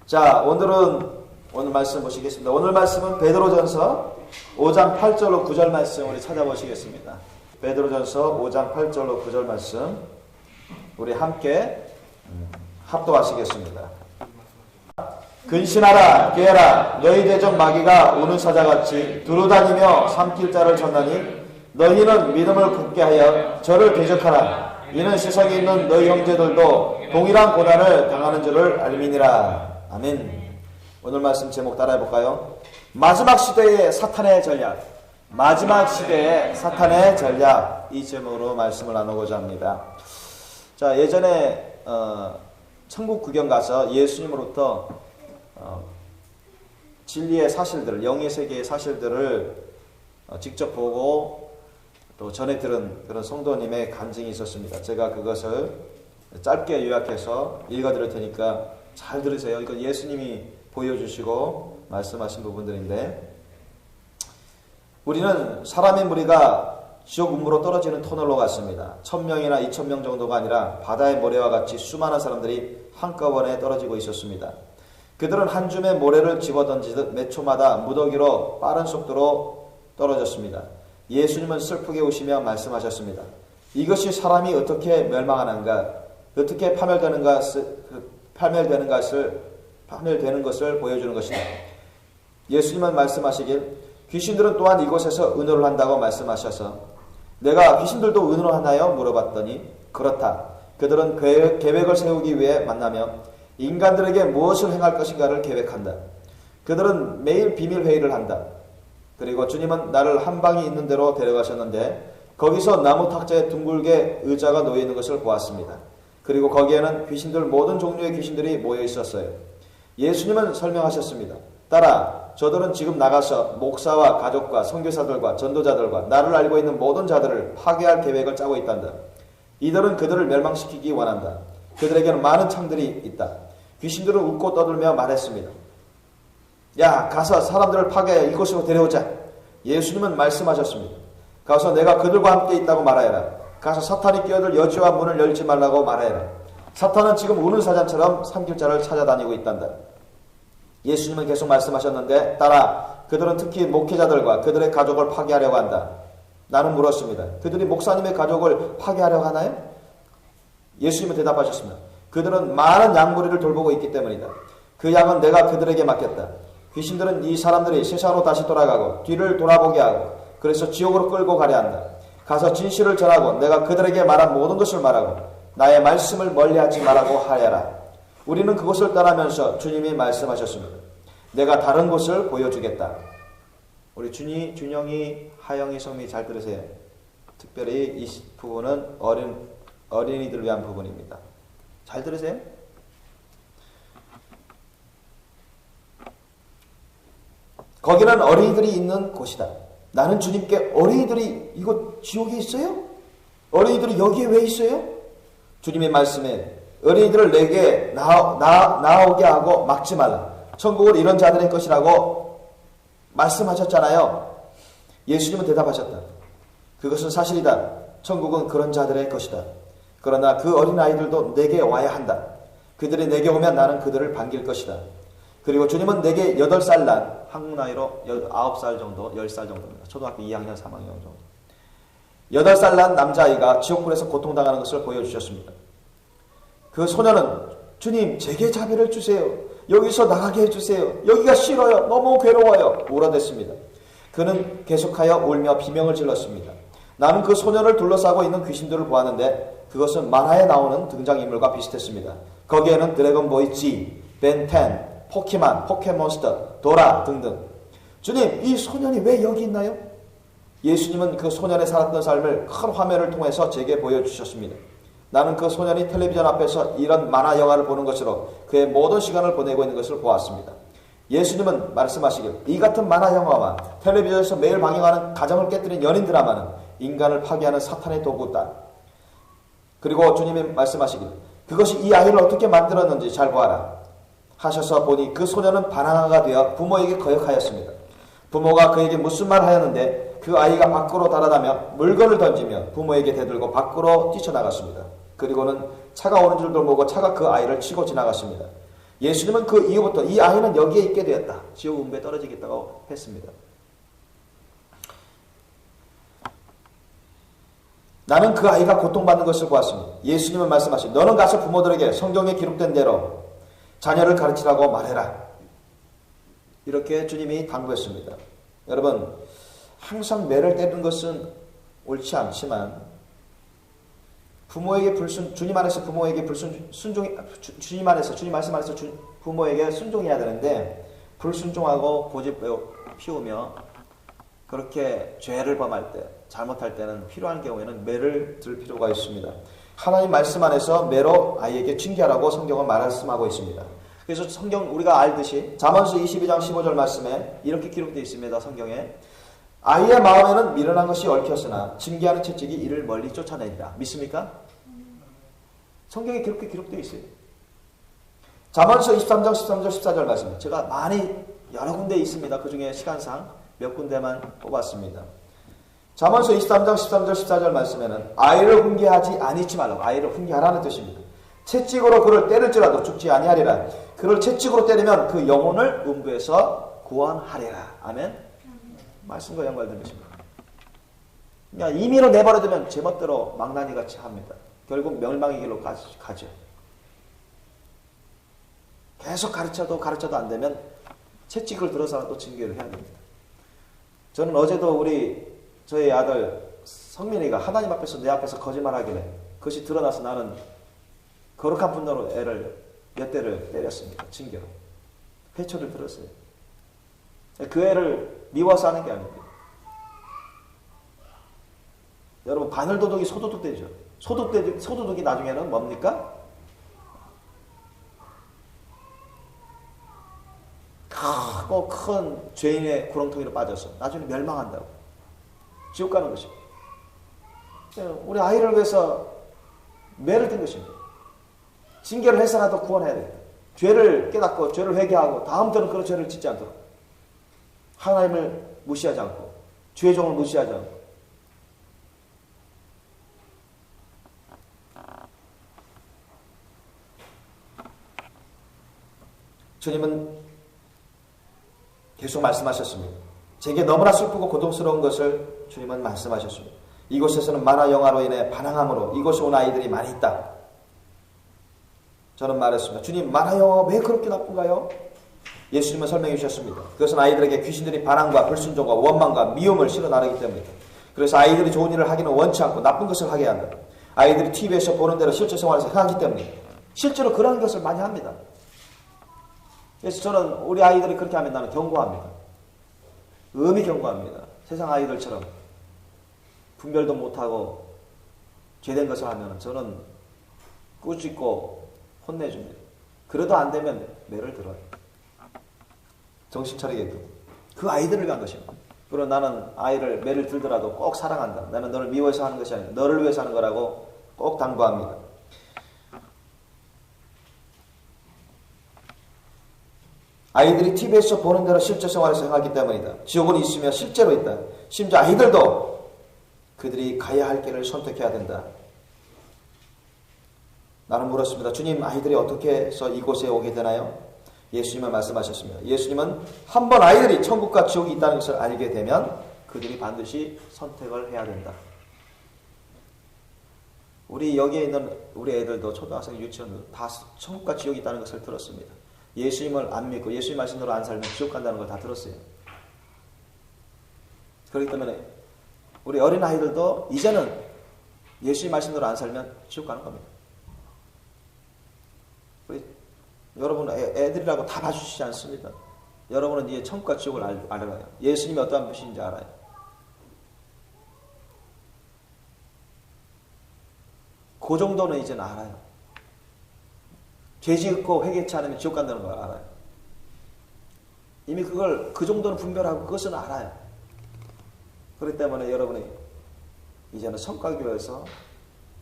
자, 오늘 말씀 보시겠습니다. 오늘 말씀은 베드로전서 5장 8절로 9절 말씀 우리 찾아보시겠습니다. 베드로전서 5장 8절로 9절 말씀 우리 함께 합독하시겠습니다. 근신하라 깨어라 너희 대적 마귀가 우는 사자같이 두루다니며 삼킬 자를 찾나니 너희는 믿음을 굳게 하여 저를 대적하라. 이는 세상에 있는 너희 형제들도 동일한 고난을 당하는 줄을 알미니라. 아멘. 오늘 말씀 제목 따라해볼까요? 마지막 시대의 사탄의 전략. 마지막 시대의 사탄의 전략. 이 제목으로 말씀을 나누고자 합니다. 자, 예전에 천국 구경 가서 예수님으로부터 진리의 사실들을, 영의 세계의 사실들을 직접 보고 또 전해 들은 그런 성도님의 간증이 있었습니다. 제가 그것을 짧게 요약해서 읽어드릴 테니까 잘 들으세요. 이건 예수님이 보여주시고 말씀하신 부분들인데, 우리는 사람의 무리가 지옥 음부로 떨어지는 터널로 갔습니다. 1000명이나 2000명 정도가 아니라 바다의 모래와 같이 수많은 사람들이 한꺼번에 떨어지고 있었습니다. 그들은 한 줌의 모래를 집어던지듯 몇 초마다 무더기로 빠른 속도로 떨어졌습니다. 예수님은 슬프게 우시며 말씀하셨습니다. 이것이 사람이 어떻게 멸망하는가, 어떻게 파멸되는 것을 보여주는 것이다. 예수님은 말씀하시길 귀신들은 또한 이곳에서 은호를 한다고 말씀하셔서 내가 귀신들도 은호를 하나요? 물어봤더니 그렇다. 그들은 계획을 세우기 위해 만나며 인간들에게 무엇을 행할 것인가를 계획한다. 그들은 매일 비밀회의를 한다. 그리고 주님은 나를 한 방이 있는 데로 데려가셨는데 거기서 나무 탁자에 둥글게 의자가 놓여 있는 것을 보았습니다. 그리고 거기에는 귀신들, 모든 종류의 귀신들이 모여 있었어요. 예수님은 설명하셨습니다. 따라 저들은 지금 나가서 목사와 가족과 선교사들과 전도자들과 나를 알고 있는 모든 자들을 파괴할 계획을 짜고 있단다. 이들은 그들을 멸망시키기 원한다. 그들에게는 많은 창들이 있다. 귀신들은 웃고 떠들며 말했습니다. 야, 가서 사람들을 파괴하여 이곳으로 데려오자. 예수님은 말씀하셨습니다. 가서 내가 그들과 함께 있다고 말하여라. 가서 사탄이 끼어들 여지와 문을 열지 말라고 말하여라. 사탄은 지금 우는 사자처럼 삼킬 자를 찾아다니고 있단다. 예수님은 계속 말씀하셨는데 따라 그들은 특히 목회자들과 그들의 가족을 파괴하려고 한다. 나는 물었습니다. 그들이 목사님의 가족을 파괴하려고 하나요? 예수님은 대답하셨습니다. 그들은 많은 양무리를 돌보고 있기 때문이다. 그 양은 내가 그들에게 맡겼다. 귀신들은 이 사람들이 세상으로 다시 돌아가고 뒤를 돌아보게 하고 그래서 지옥으로 끌고 가려 한다. 가서 진실을 전하고 내가 그들에게 말한 모든 것을 말하고 나의 말씀을 멀리하지 말라고 하여라. 우리는 그곳을 떠나면서 주님이 말씀하셨습니다. 내가 다른 곳을 보여주겠다. 우리 준영이, 하영이, 성미 잘 들으세요. 특별히 이 부분은 어린이들을 위한 부분입니다. 잘 들으세요. 거기는 어린이들이 있는 곳이다. 나는 주님께 어린이들이 이곳 지옥에 있어요? 어린이들이 여기에 왜 있어요? 주님의 말씀에 어린이들을 내게 나오게 하고 막지 말라. 천국은 이런 자들의 것이라고 말씀하셨잖아요. 예수님은 대답하셨다. 그것은 사실이다. 천국은 그런 자들의 것이다. 그러나 그 어린아이들도 내게 와야 한다. 그들이 내게 오면 나는 그들을 반길 것이다. 그리고 주님은 내게 8살 난, 한국 나이로 9살 정도, 10살 정도입니다. 초등학교 2학년, 3학년 정도. 8살 난 남자아이가 지옥불에서 고통당하는 것을 보여주셨습니다. 그 소녀는 주님 제게 자비를 주세요. 여기서 나가게 해주세요. 여기가 싫어요. 너무 괴로워요. 울어댔습니다. 그는 계속하여 울며 비명을 질렀습니다. 나는 그 소녀를 둘러싸고 있는 귀신들을 보았는데 그것은 만화에 나오는 등장인물과 비슷했습니다. 거기에는 드래곤보이 G, 벤10, 포켓몬스터, 도라 등등. 주님, 이 소년이 왜 여기 있나요? 예수님은 그 소년의 살았던 삶을 큰 화면을 통해서 제게 보여주셨습니다. 나는 그 소년이 텔레비전 앞에서 이런 만화 영화를 보는 것으로 그의 모든 시간을 보내고 있는 것을 보았습니다. 예수님은 말씀하시길 이 같은 만화 영화와 텔레비전에서 매일 방영하는 가정을 깨뜨린 연인 드라마는 인간을 파괴하는 사탄의 도구다. 그리고 주님이 말씀하시길 그것이 이 아이를 어떻게 만들었는지 잘 보아라 하셔서 보니 그 소년은 바나나가 되어 부모에게 거역하였습니다. 부모가 그에게 무슨 말을 하였는데 그 아이가 밖으로 달아나며 물건을 던지며 부모에게 대들고 밖으로 뛰쳐나갔습니다. 그리고는 차가 오는 줄도 모르고 차가 그 아이를 치고 지나갔습니다. 예수님은 그 이후부터 이 아이는 여기에 있게 되었다. 지옥 음부에 떨어지겠다고 했습니다. 나는 그 아이가 고통받는 것을 보았습니다. 예수님은 말씀하신 너는 가서 부모들에게 성경에 기록된 대로 자녀를 가르치라고 말해라. 이렇게 주님이 당부했습니다. 여러분, 항상 매를 때리는 것은 옳지 않지만 부모에게 주님 안에서 부모에게 주님 말씀 안에서 부모에게 순종해야 되는데 불순종하고 고집 피우며 그렇게 죄를 범할 때, 잘못할 때는 필요한 경우에는 매를 들 필요가 있습니다. 하나님 말씀 안에서 매로 아이에게 징계하라고 성경은 말씀하고 있습니다. 그래서 성경 우리가 알듯이 잠언서 22장 15절 말씀에 이렇게 기록되어 있습니다. 성경에 아이의 마음에는 미련한 것이 얽혔으나 징계하는 채찍이 이를 멀리 쫓아내리라. 믿습니까? 성경에 그렇게 기록되어 있어요. 잠언서 23장 13절 14절 말씀 제가 많이 여러 군데 있습니다. 그 중에 시간상 몇 군데만 뽑았습니다. 잠언서 23장 13절 14절 말씀에는 아이를 훈계하지 아니치 말라고 아이를 훈계하라는 뜻입니다. 채찍으로 그를 때릴지라도 죽지 아니하리라. 그를 채찍으로 때리면 그 영혼을 음부에서 구원하리라. 아멘. 말씀과 연관된 것입니다. 그냥 임의로 내버려두면 제멋대로 망나니같이 합니다. 결국 멸망의 길로 가죠. 계속 가르쳐도 안 되면 채찍을 들어서라도 징계를 해야 됩니다. 저는 어제도 저희 아들 성민이가 하나님 앞에서 내 앞에서 거짓말하길래 그것이 드러나서 나는 거룩한 분노로 애를 몇 대를 때렸습니다. 징계로. 회초를 들었어요. 그 애를 미워서 하는 게 아닙니다. 여러분 바늘도둑이 소도둑 되죠. 소도둑이 나중에는 뭡니까? 크고 큰 죄인의 구렁텅이로 빠져서 나중에 멸망한다고. 지옥 가는 것입니다. 우리 아이를 위해서 매를 든 것입니다. 징계를 해서라도 구원해야 됩니다. 죄를 깨닫고 죄를 회개하고 다음부터는 그런 죄를 짓지 않도록 하나님을 무시하지 않고 죄의 종을 무시하지 않고 주님은 계속 말씀하셨습니다. 제게 너무나 슬프고 고통스러운 것을 주님은 말씀하셨습니다. 이곳에서는 만화 영화로 인해 반항함으로 이곳에 온 아이들이 많이 있다. 저는 말했습니다. 주님, 만화 영화가 왜 그렇게 나쁜가요? 예수님은 설명해 주셨습니다. 그것은 아이들에게 귀신들이 반항과 불순종과 원망과 미움을 실어 나르기 때문이다. 그래서 아이들이 좋은 일을 하기는 원치 않고 나쁜 것을 하게 한다. 아이들이 TV에서 보는 대로 실제 생활에서 행하기 때문이다. 실제로 그런 것을 많이 합니다. 그래서 저는 우리 아이들이 그렇게 하면 나는 경고합니다. 음히 경고합니다. 세상 아이들처럼 분별도 못하고 죄된 것을 하면 저는 꾸짖고 혼내줍니다. 그래도 안 되면 매를 들어요. 정신 차리게끔. 그 아이들을 위한 것입니다. 그리고 나는 아이를 매를 들더라도 꼭 사랑한다. 나는 너를 미워해서 하는 것이 아니라 너를 위해서 하는 거라고 꼭 당부합니다. 아이들이 TV에서 보는 대로 실제 생활에서 행하기 때문이다. 지옥은 있으며 실제로 있다. 심지어 아이들도 그들이 가야 할 길을 선택해야 된다. 나는 물었습니다. 주님, 아이들이 어떻게 해서 이곳에 오게 되나요? 예수님은 말씀하셨습니다. 예수님은 한번 아이들이 천국과 지옥이 있다는 것을 알게 되면 그들이 반드시 선택을 해야 된다. 우리 여기에 있는 우리 애들도 초등학생, 유치원도 다 천국과 지옥이 있다는 것을 들었습니다. 예수님을 안 믿고 예수님 말씀대로 안 살면 지옥 간다는 걸 다 들었어요. 그렇기 때문에 우리 어린 아이들도 이제는 예수님 말씀대로 안 살면 지옥 가는 겁니다. 우리 여러분 애들이라고 다 봐주시지 않습니다. 여러분은 이제 천국과 지옥을 알아요. 예수님이 어떠한 분이신지 알아요. 그 정도는 이제는 알아요. 죄 짓고 회개치 않으면 지옥 간다는 걸 알아요. 이미 그 정도는 분별하고 그것은 알아요. 그렇기 때문에 여러분이 이제는 성과교회에서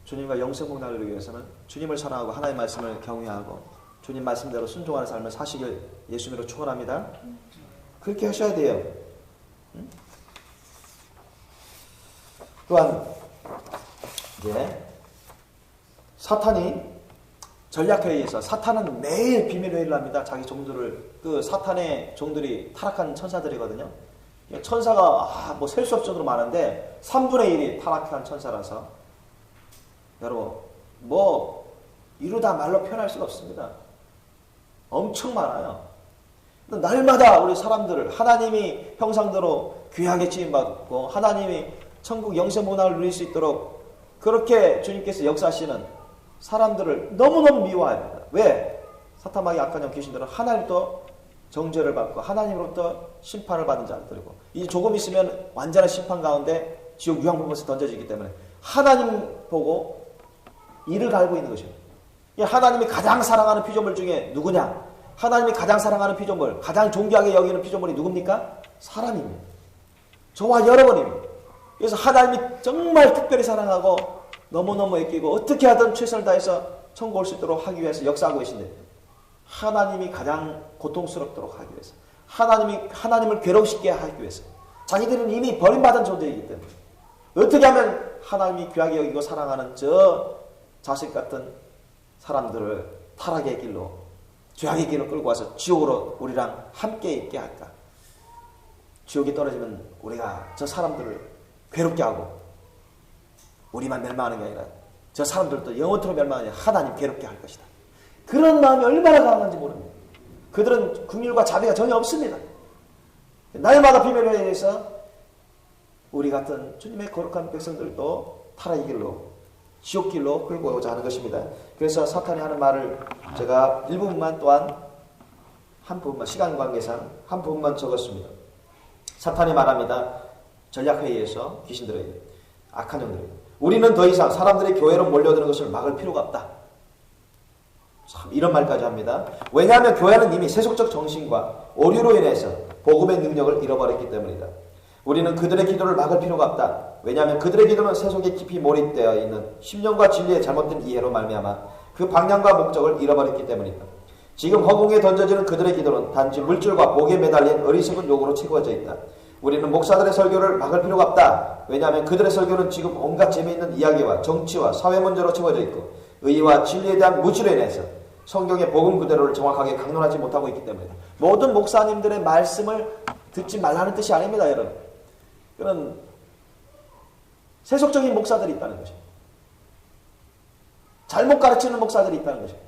주님과 영생복 나누기 위해서는 주님을 사랑하고 하나님의 말씀을 경외하고 주님 말씀대로 순종하는 삶을 사시길 예수님으로 축원합니다. 그렇게 하셔야 돼요. 또한 이제 사탄이 전략회의에서 사탄은 매일 비밀회의를 합니다. 자기 종들을, 그 사탄의 종들이 타락한 천사들이거든요. 천사가 뭐 셀 수 없을 정도로 많은데 3분의 1이 타락한 천사라서 여러분 뭐 이루다 말로 표현할 수가 없습니다. 엄청 많아요. 날마다 우리 사람들을 하나님이 형상대로 귀하게 지음받고 하나님이 천국 영생 문화를 누릴 수 있도록 그렇게 주님께서 역사하시는 사람들을 너무너무 미워합니다. 왜? 사탄마귀 악한 영 귀신들은 하나님도 정죄를 받고 하나님으로부터 심판을 받은 자들이고 이제 조금 있으면 완전한 심판 가운데 지옥 유황불못에 던져지기 때문에 하나님 보고 이를 갈고 있는 것입니다. 하나님이 가장 사랑하는 피조물 중에 누구냐? 하나님이 가장 사랑하는 피조물, 가장 존귀하게 여기는 피조물이 누굽니까? 사람입니다. 저와 여러분입니다. 그래서 하나님이 정말 특별히 사랑하고 너무너무 애끼고 어떻게 하든 최선을 다해서 천국 올 수 있도록 하기 위해서 역사하고 계신데 하나님이 가장 고통스럽도록 하기 위해서 하나님을 괴롭게 하기 위해서 자기들은 이미 버림받은 존재이기 때문에 어떻게 하면 하나님이 귀하게 여기고 사랑하는 저 자식 같은 사람들을 타락의 길로 죄악의 길로 끌고 와서 지옥으로 우리랑 함께 있게 할까? 지옥에 떨어지면 우리가 저 사람들을 괴롭게 하고 우리만 멸망하는 게 아니라 저 사람들도 영원토록 멸망하냐 하나님 괴롭게 할 것이다. 그런 마음이 얼마나 강한지 모릅니다. 그들은 긍휼과 자비가 전혀 없습니다. 날마다 비밀회의에서 우리 같은 주님의 거룩한 백성들도 타락의 길로 지옥길로 끌고 오자 하는 것입니다. 그래서 사탄이 하는 말을 제가 일부분만 또한 한 부분만 시간 관계상 한 부분만 적었습니다. 사탄이 말합니다. 전략회의에서 귀신들에게 악한 영들에게 우리는 더 이상 사람들이 교회로 몰려드는 것을 막을 필요가 없다. 참 이런 말까지 합니다. 왜냐하면 교회는 이미 세속적 정신과 오류로 인해서 복음의 능력을 잃어버렸기 때문이다. 우리는 그들의 기도를 막을 필요가 없다. 왜냐하면 그들의 기도는 세속에 깊이 몰입되어 있는 심령과 진리의 잘못된 이해로 말미암아 그 방향과 목적을 잃어버렸기 때문이다. 지금 허공에 던져지는 그들의 기도는 단지 물질과 복에 매달린 어리석은 욕으로 채워져 있다. 우리는 목사들의 설교를 막을 필요가 없다. 왜냐하면 그들의 설교는 지금 온갖 재미있는 이야기와 정치와 사회 문제로 채워져 있고 의와 진리에 대한 무지로 인해서 성경의 복음 그대로를 정확하게 강론하지 못하고 있기 때문이다. 모든 목사님들의 말씀을 듣지 말라는 뜻이 아닙니다, 여러분. 그런 세속적인 목사들이 있다는 것입니다. 잘못 가르치는 목사들이 있다는 것입니다.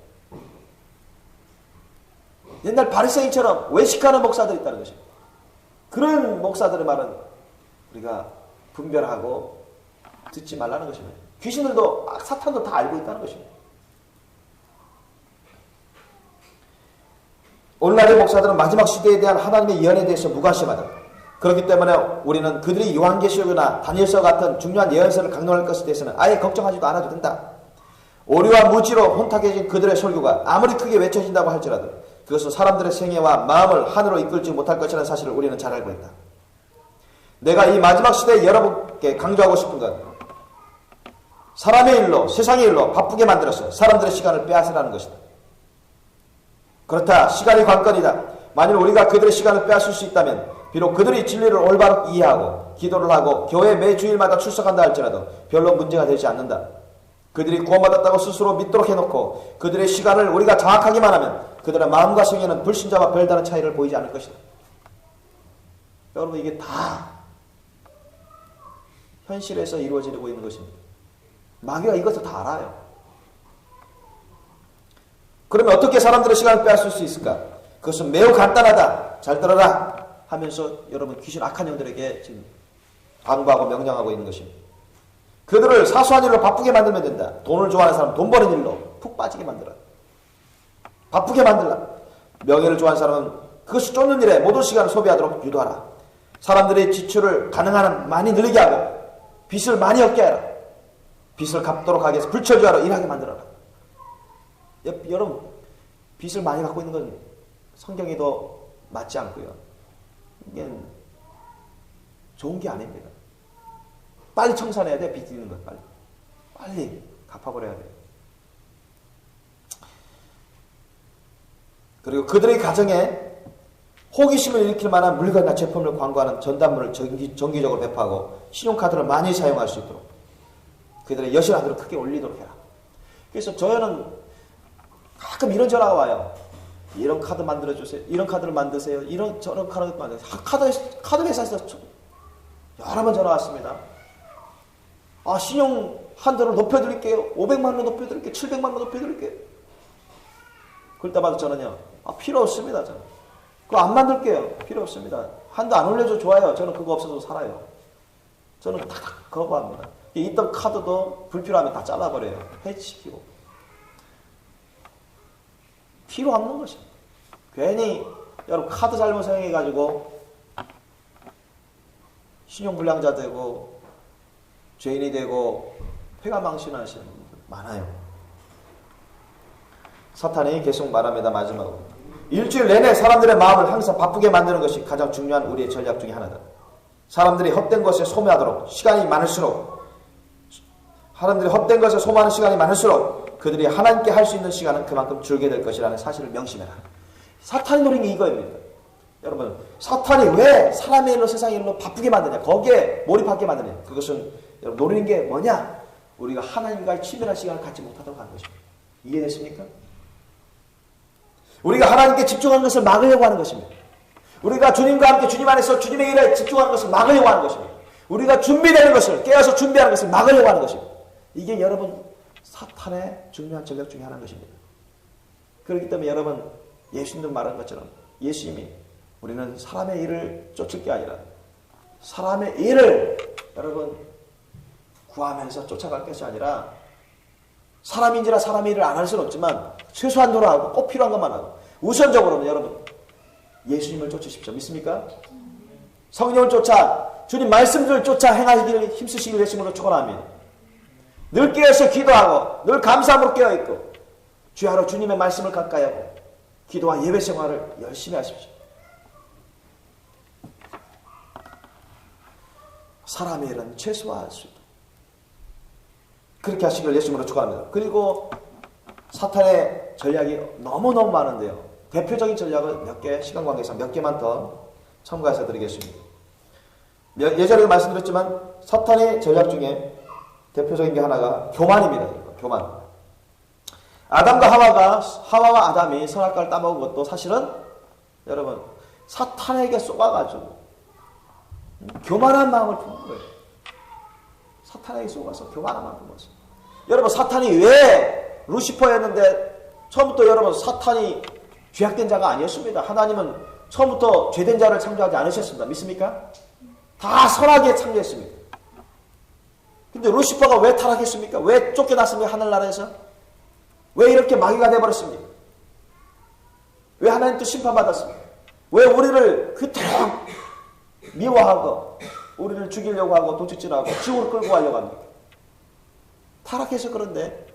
옛날 바리새인처럼 외식하는 목사들이 있다는 것입니다. 그런 목사들의 말은 우리가 분별하고 듣지 말라는 것입니다. 귀신들도 사탄도 다 알고 있다는 것입니다. 오늘날의 목사들은 마지막 시대에 대한 하나님의 예언에 대해서 무관심하다. 그렇기 때문에 우리는 그들이 요한계시록이나 다니엘서 같은 중요한 예언서를 강론할 것에 대해서는 아예 걱정하지도 않아도 된다. 오류와 무지로 혼탁해진 그들의 설교가 아무리 크게 외쳐진다고 할지라도 그것은 사람들의 생애와 마음을 하늘로 이끌지 못할 것이라는 사실을 우리는 잘 알고 있다. 내가 이 마지막 시대에 여러분께 강조하고 싶은 건 사람의 일로, 세상의 일로 바쁘게 만들어서 사람들의 시간을 빼앗으라는 것이다. 그렇다. 시간이 관건이다. 만일 우리가 그들의 시간을 빼앗을 수 있다면 비록 그들이 진리를 올바로 이해하고 기도를 하고 교회 매 주일마다 출석한다 할지라도 별로 문제가 되지 않는다. 그들이 구원받았다고 스스로 믿도록 해놓고 그들의 시간을 우리가 장악하기만 하면 그들의 마음과 생애는 불신자와 별다른 차이를 보이지 않을 것이다. 여러분 이게 다 현실에서 이루어지고 있는 것입니다. 마귀가 이것을 다 알아요. 그러면 어떻게 사람들의 시간을 빼앗을 수 있을까? 그것은 매우 간단하다. 잘 들어라 하면서 여러분 귀신 악한 영들에게 지금 강구하고 명령하고 있는 것입니다. 그들을 사소한 일로 바쁘게 만들면 된다. 돈을 좋아하는 사람 돈 버는 일로 푹 빠지게 만들어. 바쁘게 만들라. 명예를 좋아하는 사람은 그것을 쫓는 일에 모든 시간을 소비하도록 유도하라. 사람들의 지출을 가능한 한 많이 늘리게 하고 빚을 많이 얻게 하라. 빚을 갚도록 하기 위해서 불철주야로 일하게 만들어라. 여러분 빚을 많이 갖고 있는 건 성경에도 맞지 않고요. 이게 좋은 게 아닙니다. 빨리 청산해야 돼. 빚 있는 것 빨리 갚아버려야 돼. 그리고 그들의 가정에 호기심을 일으킬 만한 물건이나 제품을 광고하는 전단물을 정기적으로 배포하고 신용카드를 많이 사용할 수 있도록 그들의 여신하도록 크게 올리도록 해라. 그래서 저는 가끔 이런 전화가 와요. 이런 카드 만들어주세요. 이런 카드를 만드세요. 이런 저런 카드 만드세요. 카드 회사에서 여러 번 전화 왔습니다. 신용 한도를 높여드릴게요. 500만 원 높여드릴게요. 700만 원 높여드릴게요. 그럴 때마다 저는요. 필요 없습니다. 저는. 그거 안 만들게요. 필요 없습니다. 한도 안 올려줘 좋아요. 저는 그거 없어도 살아요. 저는 탁탁 거부합니다. 있던 카드도 불필요하면 다 잘라버려요. 해치시키고. 필요 없는 것입니다. 괜히 여러분 카드 잘못 사용해가지고 신용불량자 되고 죄인이 되고 회가망신하시는 분들 많아요. 사탄이 계속 말합니다. 마지막으로. 일주일 내내 사람들의 마음을 항상 바쁘게 만드는 것이 가장 중요한 우리의 전략 중에 하나다. 사람들이 헛된 것에 소모하도록 시간이 많을수록 사람들이 헛된 것에 소모하는 시간이 많을수록 그들이 하나님께 할 수 있는 시간은 그만큼 줄게 될 것이라는 사실을 명심해라. 사탄이 노린 게 이거입니다. 여러분, 사탄이 왜 사람의 일로 세상의 일로 바쁘게 만드냐, 거기에 몰입하게 만드냐, 그것은 여러분 노리는 게 뭐냐? 우리가 하나님과의 친밀한 시간을 갖지 못하도록 하는 것입니다. 이해됐습니까? 우리가 하나님께 집중하는 것을 막으려고 하는 것입니다. 우리가 주님과 함께 주님 안에서 주님의 일에 집중하는 것을 막으려고 하는 것입니다. 우리가 준비되는 것을, 깨어서 준비하는 것을 막으려고 하는 것입니다. 이게 여러분 사탄의 중요한 전략 중에 하나인 것입니다. 그렇기 때문에 여러분 예수님도 말한 것처럼 예수님이 우리는 사람의 일을 쫓을 게 아니라 사람의 일을 여러분 구하면서 쫓아갈 것이 아니라 사람인지라 사람의 일을 안 할 수는 없지만 최소한도로 하고 꼭 필요한 것만 하고 우선적으로는 여러분 예수님을 쫓으십시오. 믿습니까? 성령을 쫓아 주님 말씀들을 쫓아 행하시기를 힘쓰시기를 예수님으로 축원합니다. 늘 깨어서 기도하고 늘 감사함으로 깨어있고 주야로 주님의 말씀을 가까이 하고 기도와 예배 생활을 열심히 하십시오. 사람의 일은 최소화할 수 있도록 그렇게 하시길 예수님으로 축원합니다. 그리고 사탄의 전략이 너무너무 많은데요. 대표적인 전략을 몇 개, 시간 관계상 몇 개만 더 첨가해서 드리겠습니다. 예전에도 말씀드렸지만 사탄의 전략 중에 대표적인 게 하나가 교만입니다. 교만. 하와와 아담이 선악과를 따먹은 것도 사실은 여러분 사탄에게 쏘아가지고 교만한 마음을 품은 거예요. 사탄에게 쏘아서 교만한 마음을 품었어요. 여러분 사탄이 왜 루시퍼였는데 처음부터 여러분 사탄이 죄악된 자가 아니었습니다. 하나님은 처음부터 죄된 자를 창조하지 않으셨습니다. 믿습니까? 다 선하게 창조했습니다. 근데 루시퍼가 왜 타락했습니까? 왜 쫓겨났습니까? 하늘나라에서? 왜 이렇게 마귀가 되어버렸습니까? 왜 하나님 또 심판받았습니까? 왜 우리를 그토록 미워하고 우리를 죽이려고 하고 도둑질하고 지옥으로 끌고 가려고 합니까? 타락해서 그런데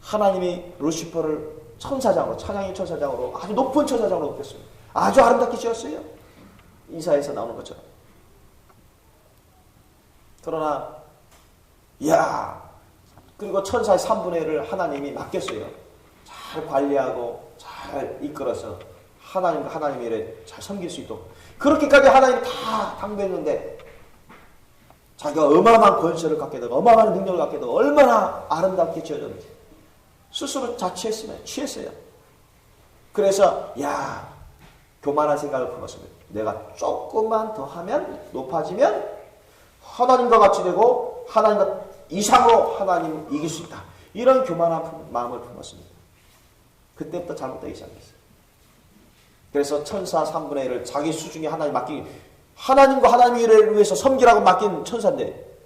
하나님이 루시퍼를 천사장으로, 찬양의 천사장으로 아주 높은 천사장으로 높였습니다. 아주 아름답게 지었어요. 이사야에서 나오는 것처럼. 그러나 그리고 천사의 3분의 1을 하나님이 맡겼어요. 잘 관리하고 잘 이끌어서 하나님과 하나님의 일에 잘 섬길 수 있도록. 그렇게까지 하나님 다 당부했는데 자기가 어마어마한 권세를 갖게 되고 어마어마한 능력을 갖게 되고 얼마나 아름답게 지어졌는지 스스로 자취했으면 취했어요. 그래서 교만한 생각을 품었습니다. 내가 조금만 더 하면 높아지면 하나님과 같이 되고 하나님과 이상으로 하나님을 이길 수 있다. 이런 교만한 마음을 품었습니다. 그때부터 잘못되기 시작했어요. 그래서 천사 3분의 1을 자기 수중에 하나님 하나님과 하나님의 일을 위해서 섬기라고 맡긴 천사인데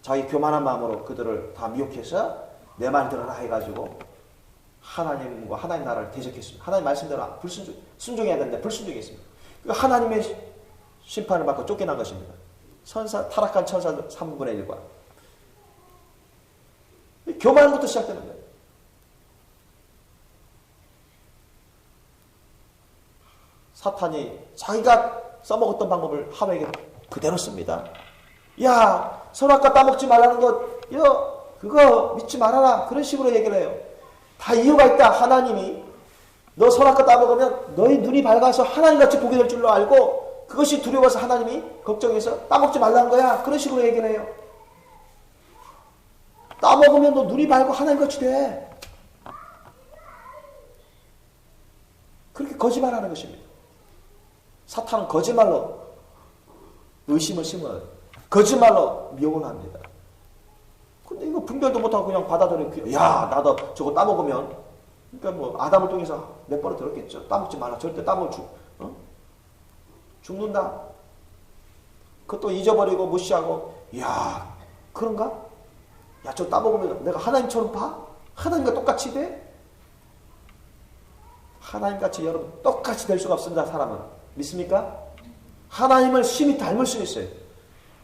자기 교만한 마음으로 그들을 다 미혹해서 내 말 들어라 해가지고 하나님과 하나님 나라를 대적했습니다. 하나님 말씀대로 순종해야 되는데 불순종했습니다. 하나님의 심판을 받고 쫓겨난 것입니다. 타락한 천사 3분의 1과 교만부터 시작되는 거예요. 사탄이 자기가 써먹었던 방법을 하와에게 그대로 씁니다. 선악과 따먹지 말라는 것, 그거 믿지 말아라. 그런 식으로 얘기를 해요. 다 이유가 있다. 하나님이 너 선악과 따먹으면 너희 눈이 밝아서 하나님같이 보게 될 줄로 알고 그것이 두려워서 하나님이 걱정해서 따먹지 말라는 거야. 그런 식으로 얘기를 해요. 따먹으면 너 눈이 밝고 하나님같이 돼. 그렇게 거짓말하는 것입니다. 사탄은 거짓말로 의심을 심어요. 거짓말로 미혹을 합니다. 근데 이거 분별도 못하고 그냥 받아들이고, 야, 나도 저거 따먹으면, 그러니까 뭐 아담을 통해서 몇 번을 들었겠죠. 따먹지 마라. 절대 따먹을 죽는다. 그것도 잊어버리고 무시하고, 야, 그런가? 야, 저 따먹으면 내가 하나님처럼 봐? 하나님과 똑같이 돼? 하나님같이 여러분 똑같이 될 수가 없습니다. 사람은. 믿습니까? 하나님을 심히 닮을 수 있어요.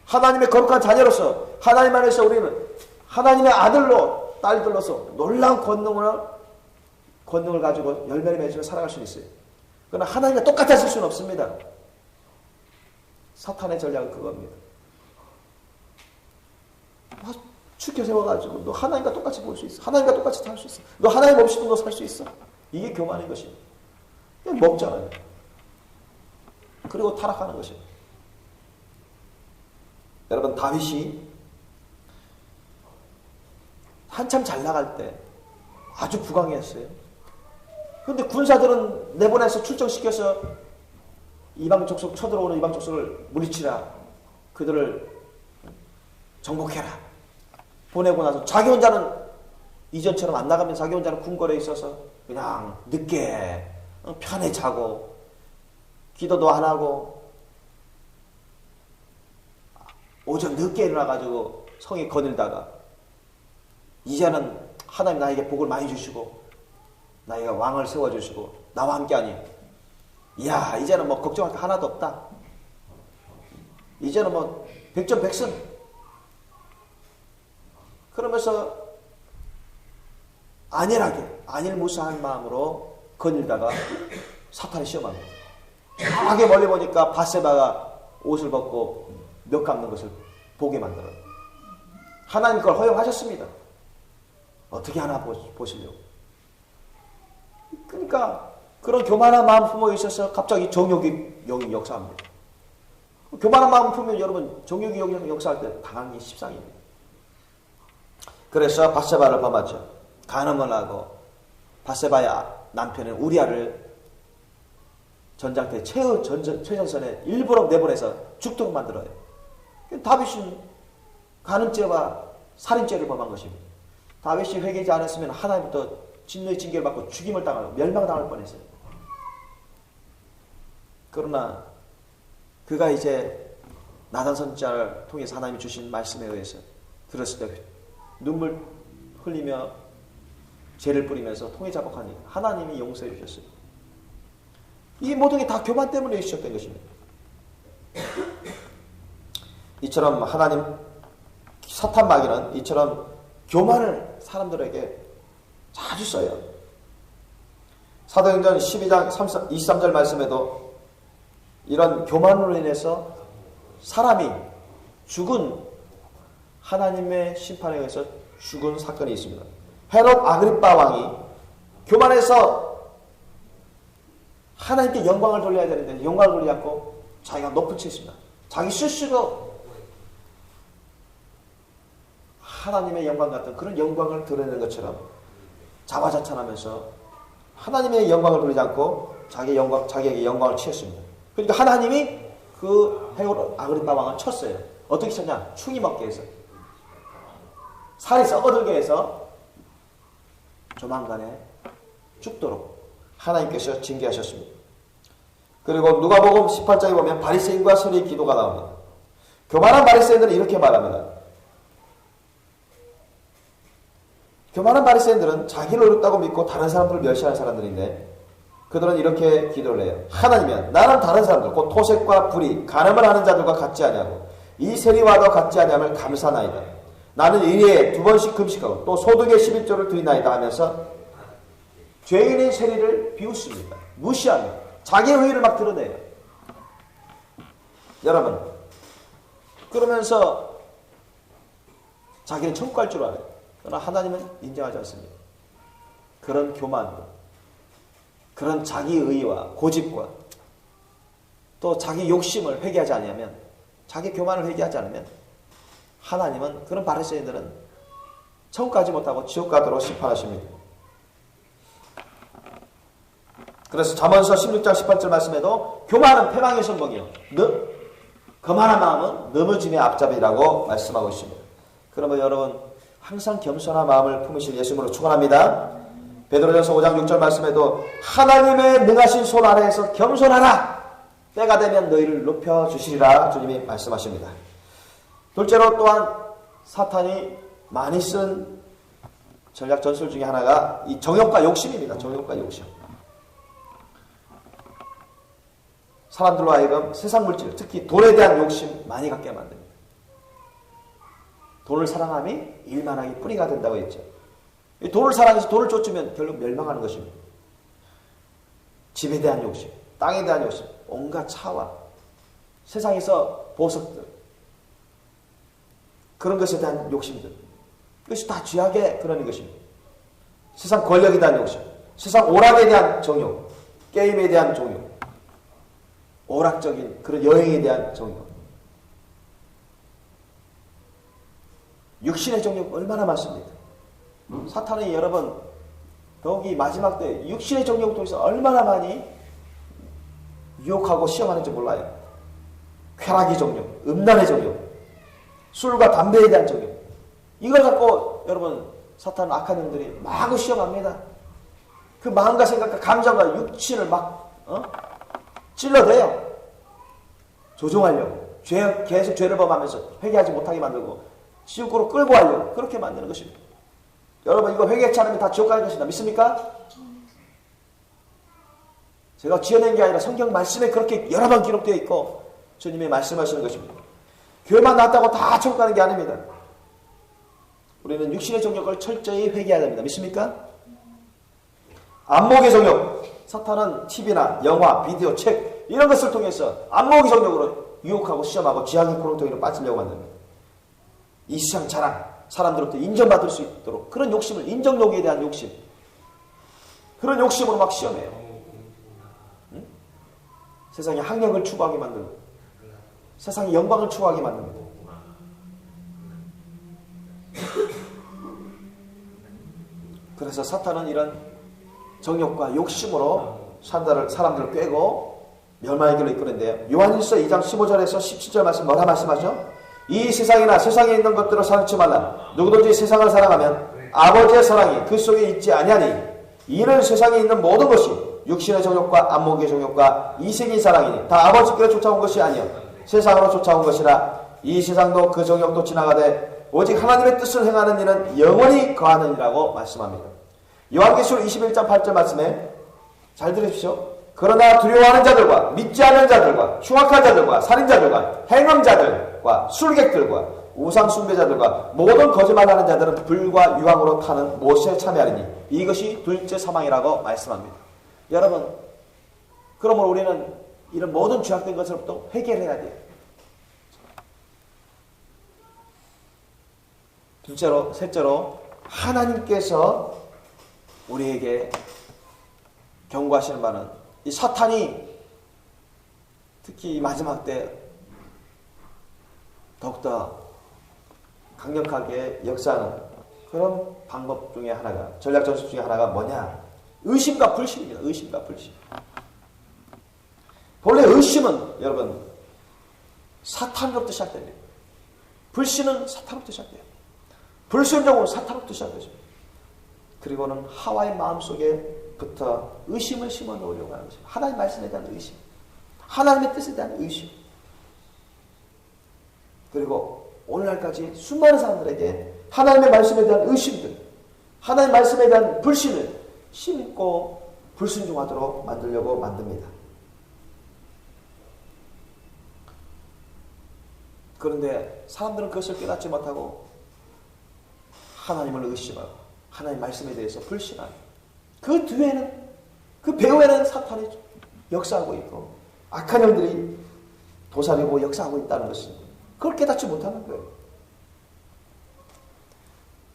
하나님의 거룩한 자녀로서 하나님 안에서 우리는 하나님의 아들로 딸들로서 놀라운 권능을 가지고 열매를 맺으며 살아갈 수 있어요. 그러나 하나님과 똑같아질 수는 없습니다. 사탄의 전략은 그겁니다. 죽여 세워가지고 너 하나님과 똑같이 볼 수 있어. 하나님과 똑같이 살 수 있어. 너 하나님 없이도 너 살 수 있어. 이게 교만인 것입니다. 그냥 먹잖아요. 그리고 타락하는 것입니다. 여러분, 다윗이 한참 잘 나갈 때 아주 부강했어요. 그런데 군사들은 내보내서 출정시켜서 이방 족속, 쳐들어오는 이방 족속을 물리치라. 그들을 정복해라. 보내고 나서 자기 혼자는 이전처럼 안 나가면 자기 혼자는 궁궐에 있어서 그냥 늦게 편히 자고 기도도 안 하고 오전 늦게 일어나가지고 성에 거닐다가 이제는 하나님 나에게 복을 많이 주시고 나에게 왕을 세워주시고 나와 함께하니 이야 이제는 뭐 걱정할 게 하나도 없다. 이제는 뭐 백전백승. 그러면서 안일하게 안일무사한 마음으로 거닐다가 사탄이 시험합니다. 강하게 멀리 보니까 밧세바가 옷을 벗고 몇 감는 것을 보게 만들어요. 하나님 그걸 허용하셨습니다. 어떻게 하나 보시려고. 그러니까 그런 교만한 마음 품어 있어서 갑자기 정욕이 역사합니다. 교만한 마음 품으면 여러분 정욕이 역사할 때 당한 게 십상입니다. 그래서 밧세바를 범하죠. 간음을 하고 밧세바의 남편인 우리아를 전장터에 최전선에 일부러 내보내서 죽도록 만들어요. 다윗은 간음죄와 살인죄를 범한 것입니다. 다윗이 회개하지 않았으면 하나님부터 진노의 징계를 받고 죽임을 당하고 멸망당할 뻔했어요. 그러나 그가 이제 나단 선지자를 통해서 하나님이 주신 말씀에 의해서 들었을 때 눈물 흘리며 죄를 뿌리면서 통에 자복하니 하나님이 용서해 주셨어요. 이 모든 게 다 교만 때문에 시작된 것입니다. 이처럼 하나님 사탄 마귀는 이처럼 교만을 사람들에게 자주 써요. 사도행전 12장 23절 말씀에도 이런 교만으로 인해서 사람이 죽은 하나님의 심판에 의해서 죽은 사건이 있습니다. 헤롯 아그리빠 왕이 교만해서 하나님께 영광을 돌려야 되는데 영광을 돌리지 않고 자기가 높은 채 있습니다. 자기 스스로 하나님의 영광 같은 그런 영광을 드러내는 것처럼 자화자찬하면서 하나님의 영광을 돌리지 않고 자기에게 영광을 취했습니다. 그러니까 하나님이 그 헤롯 아그리빠 왕을 쳤어요. 어떻게 쳤냐? 충이 먹게 해서 살이 썩어들게 해서 조만간에 죽도록 하나님께서 징계하셨습니다. 그리고 누가복음 18장에 보면 바리새인과 서리의 기도가 나옵니다. 교만한 바리새인들은 이렇게 말합니다. 교만한 바리새인들은 자기를 옳다고 믿고 다른 사람들을 멸시하는 사람들인데 그들은 이렇게 기도를 해요. 하나님이여 나는 다른 사람들 곧 토색과 불의 간음을 하는 자들과 같지 아니하고 이 세리와도 같지 아니함을 감사나이다. 나는 1회에 2번씩 금식하고 또 소득의 11조를 드리나이다 하면서 죄인의 세리를 비웃습니다. 무시합니다. 자기의 의의를 막 드러내요. 여러분 그러면서 자기는 천국 갈 줄 알아요. 그러나 하나님은 인정하지 않습니다. 그런 교만과 그런 자기 의의와 고집과 또 자기 욕심을 회개하지 않으면 자기 교만을 회개하지 않으면 하나님은 그런 바리새인들은 천국 가지 못하고 지옥 가도록 심판하십니다. 그래서 잠언서 16장 18절 말씀에도 교만은 패망의 선봉이요. 거만한 마음은 넘어짐의 앞잡이라고 말씀하고 있습니다. 그러면 여러분 항상 겸손한 마음을 품으실 예수님으로 축원합니다. 베드로전서 5장 6절 말씀에도 하나님의 능하신 손 아래에서 겸손하라. 때가 되면 너희를 높여주시리라 주님이 말씀하십니다. 둘째로 또한 사탄이 많이 쓴 전략 전술 중에 하나가 이 정욕과 욕심입니다. 정욕과 욕심. 사람들로 하여금 세상 물질, 특히 돈에 대한 욕심 많이 갖게 만듭니다. 돈을 사랑함이 일만하기 뿌리가 된다고 했죠. 이 돈을 사랑해서 돈을 쫓으면 결국 멸망하는 것입니다. 집에 대한 욕심, 땅에 대한 욕심, 온갖 차와 세상에서 보석들, 그런 것에 대한 욕심들, 이것이 다 죄악의 그런 것입니다. 세상 권력에 대한 욕심, 세상 오락에 대한 정욕, 게임에 대한 정욕, 오락적인 그런 여행에 대한 정욕, 육신의 정욕 얼마나 많습니까? 사탄은 여러분 더욱이 마지막 때 육신의 정욕을 통해서 얼마나 많이 유혹하고 시험하는지 몰라요. 쾌락의 정욕, 음란의 정욕, 술과 담배에 대한 정욕, 이걸 갖고 여러분 사탄은 악한 영들이 마구 시험합니다. 그 마음과 생각과 감정과 육신을 막 찔러대요. 조종하려고. 계속 죄를 범하면서 회개하지 못하게 만들고 지옥으로 끌고 가려고 그렇게 만드는 것입니다. 여러분 이거 회개치 않으면 다 지옥 가는 것이다. 믿습니까? 제가 지어낸 게 아니라 성경 말씀에 그렇게 여러 번 기록되어 있고 주님이 말씀하시는 것입니다. 교회만 나왔다고 다 지옥 가는 게 아닙니다. 우리는 육신의 정욕을 철저히 회개해야 됩니다. 믿습니까? 안목의 정욕. 사탄은 TV나 영화, 비디오, 책 이런 것을 통해서 안목의 정욕으로 유혹하고 시험하고 지향의 구렁텅이로 빠지려고 만듭니다. 이 세상 자랑, 사람들로부터 인정받을 수 있도록 그런 욕심을, 인정욕에 대한 욕심, 그런 욕심으로 막 시험해요. 응? 세상의 학력을 추구하게 만들고 세상의 영광을 추구하게 만듭니다. 그래서 사탄은 이런 정욕과 욕심으로 사람들을 꿰고 멸망의 길로 이끄는데요. 요한일서 2장 15절에서 17절 말씀 뭐라 말씀하죠? 이 세상이나 세상에 있는 것들을 사랑치 말라. 누구든지 세상을 사랑하면 아버지의 사랑이 그 속에 있지 아니하니 이는 세상에 있는 모든 것이 육신의 정욕과 안목의 정욕과 이색의 사랑이니 다 아버지께로 쫓아온 것이 아니요 세상으로 쫓아온 것이라. 이 세상도 그 정욕도 지나가되 오직 하나님의 뜻을 행하는 이는 영원히 거하느니라고 말씀합니다. 요한계시록 21장 8절 말씀에 잘 들으십시오. 그러나 두려워하는 자들과 믿지 않는 자들과 흉악한 자들과 살인자들과 행음자들과 술객들과 우상 숭배자들과 모든 거짓말하는 자들은 불과 유황으로 타는 못에 참여하리니 이것이 둘째 사망이라고 말씀합니다. 여러분, 그러므로 우리는 이런 모든 죄악된 것으로부터 회개를 해야 돼요. 둘째로, 셋째로 하나님께서 우리에게 경고하시는 바는 이 사탄이 특히 마지막 때 더욱더 강력하게 역사하는 그런 방법 중에 하나가, 전략 전술 중에 하나가 뭐냐? 의심과 불신입니다. 의심과 불신. 본래 의심은 여러분 사탄으로부터 시작됩니다. 불신은 사탄으로부터 시작돼요. 불순종은 사탄으로부터 시작되죠. 그리고는 하와의 마음속에부터 의심을 심어 놓으려고 하는 것입니다. 하나님의 말씀에 대한 의심, 하나님의 뜻에 대한 의심, 그리고 오늘날까지 수많은 사람들에게 하나님의 말씀에 대한 의심들, 하나님의 말씀에 대한 불신을 심고 불순종하도록 만들려고 만듭니다. 그런데 사람들은 그것을 깨닫지 못하고 하나님을 의심하고 하나님의 말씀에 대해서 불신하고 그 뒤에는, 그 배후에는 사탄이 역사하고 있고 악한 영들이 도사리고 역사하고 있다는 것입니다. 그걸 깨닫지 못하는 거예요.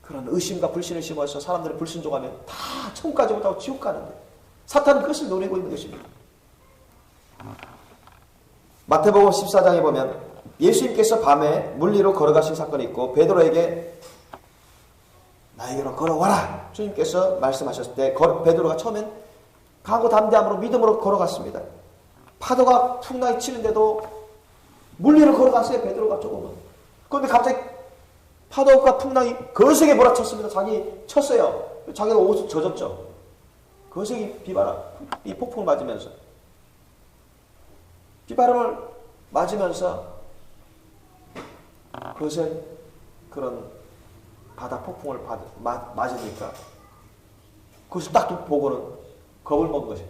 그런 의심과 불신을 심어서 사람들이 불순종하면 다 천국까지 못하고 지옥 가는데 사탄은 그것을 노리고 있는 것입니다. 마태복음 14장에 보면 예수님께서 밤에 물리로 걸어가신 사건이 있고 베드로에게 나에게로 걸어와라 주님께서 말씀하셨을 때 베드로가 처음엔 강하고 담대함으로 믿음으로 걸어갔습니다. 파도가 풍랑이 치는데도 물리를 걸어갔어요. 베드로가 조금은. 그런데 갑자기 파도가 풍랑이 거세게 몰아쳤습니다. 자기 쳤어요. 자기가 옷을 젖었죠. 거세게 이 폭풍을 맞으면서 비바람을 맞으면서 거센 그런 바다 폭풍을 맞으니까 그것을 딱 보고는 겁을 먹은 것이에요.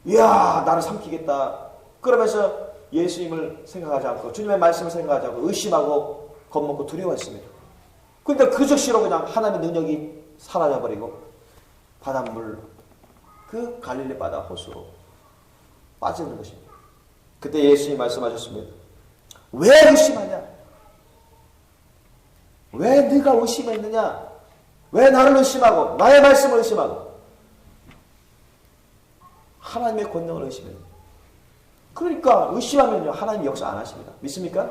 이야, 나를 삼키겠다. 그러면서 예수님을 생각하지 않고 주님의 말씀을 생각하지 않고 의심하고 겁먹고 두려워했습니다. 그러니까 그 즉시로 그냥 하나님의 능력이 사라져버리고 바닷물 그 갈릴리 바다 호수로 빠지는 것입니다. 그때 예수님이 말씀하셨습니다. 왜 의심하냐? 왜 네가 의심했느냐? 왜 나를 의심하고 나의 말씀을 의심하고 하나님의 권능을 의심해요. 그러니까 의심하면요 하나님 역사 안 하십니다. 믿습니까?